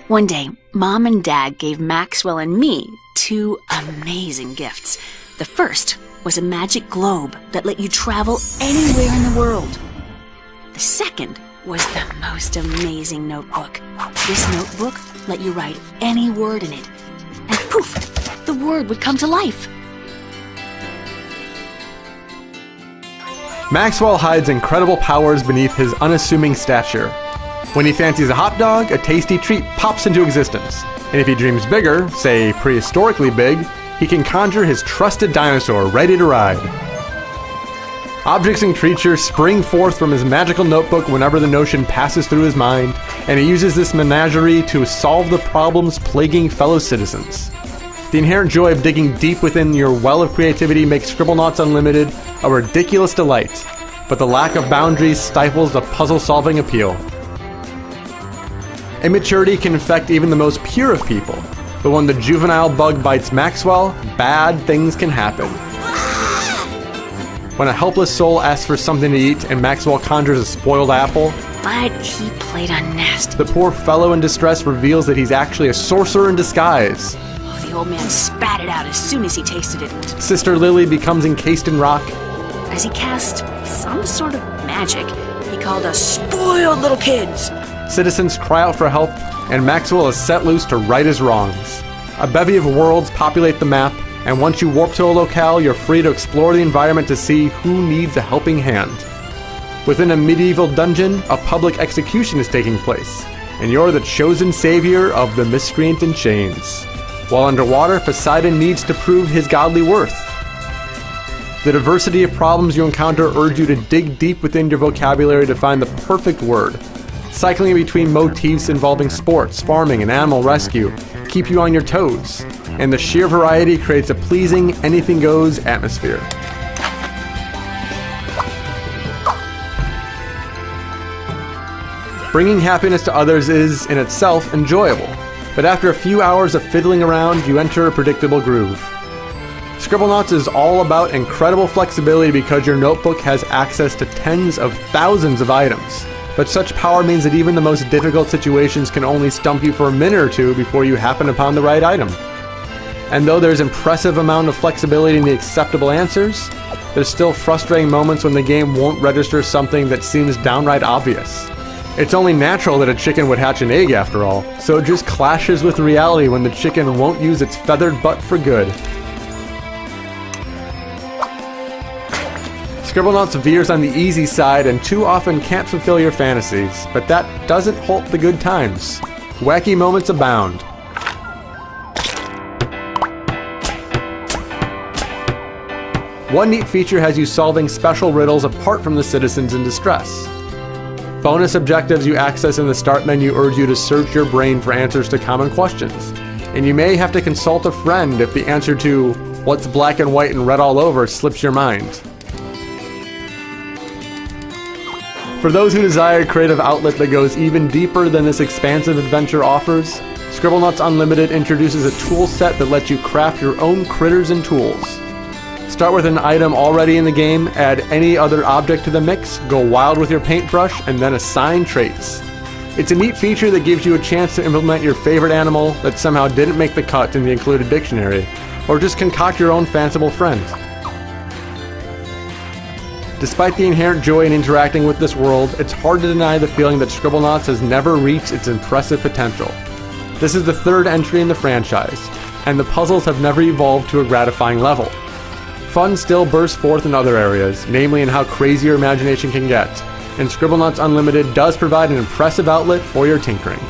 One day, Mom and Dad gave Maxwell and me 2 amazing gifts. The first was a magic globe that let you travel anywhere in the world. The second was the most amazing notebook. This notebook let you write any word in it, and poof, the word would come to life. Maxwell hides incredible powers beneath his unassuming stature. When he fancies a hot dog, a tasty treat pops into existence. And if he dreams bigger, say prehistorically big, he can conjure his trusted dinosaur ready to ride. Objects and creatures spring forth from his magical notebook whenever the notion passes through his mind, and he uses this menagerie to solve the problems plaguing fellow citizens. The inherent joy of digging deep within your well of creativity makes Scribblenauts Unlimited a ridiculous delight, but the lack of boundaries stifles the puzzle-solving appeal. Immaturity can infect even the most pure of people, but when the juvenile bug bites Maxwell, bad things can happen. When a helpless soul asks for something to eat and Maxwell conjures a spoiled apple, But he played a nasty. the poor fellow in distress reveals that he's actually a sorcerer in disguise. Oh, the old man spat it out as soon as he tasted it. Sister Lily becomes encased in rock. As he cast some sort of magic, he called us spoiled little kids. Citizens cry out for help, and Maxwell is set loose to right his wrongs. A bevy of worlds populate the map, and once you warp to a locale, you're free to explore the environment to see who needs a helping hand. Within a medieval dungeon, a public execution is taking place, and you're the chosen savior of the miscreant in chains. While underwater, Poseidon needs to prove his godly worth. The diversity of problems you encounter urge you to dig deep within your vocabulary to find the perfect word. Cycling between motifs involving sports, farming, and animal rescue keep you on your toes, and the sheer variety creates a pleasing, anything-goes atmosphere. Bringing happiness to others is, in itself, enjoyable, but after a few hours of fiddling around, you enter a predictable groove. Scribblenauts is all about incredible flexibility because your notebook has access to tens of thousands of items. But such power means that even the most difficult situations can only stump you for a minute or two before you happen upon the right item. And though there's impressive amount of flexibility in the acceptable answers, there's still frustrating moments when the game won't register something that seems downright obvious. It's only natural that a chicken would hatch an egg after all, so it just clashes with reality when the chicken won't use its feathered butt for good. Scribblenauts veers on the easy side and too often can't fulfill your fantasies, but that doesn't halt the good times. Wacky moments abound. One neat feature has you solving special riddles apart from the citizens in distress. Bonus objectives you access in the start menu urge you to search your brain for answers to common questions, and you may have to consult a friend if the answer to "what's black and white and red all over" slips your mind. For those who desire a creative outlet that goes even deeper than this expansive adventure offers, Scribblenauts Unlimited introduces a tool set that lets you craft your own critters and tools. Start with an item already in the game, add any other object to the mix, go wild with your paintbrush, and then assign traits. It's a neat feature that gives you a chance to implement your favorite animal that somehow didn't make the cut in the included dictionary, or just concoct your own fanciful friend. Despite the inherent joy in interacting with this world, it's hard to deny the feeling that Scribblenauts has never reached its impressive potential. This is the third entry in the franchise, and the puzzles have never evolved to a gratifying level. Fun still bursts forth in other areas, namely in how crazy your imagination can get, and Scribblenauts Unlimited does provide an impressive outlet for your tinkering.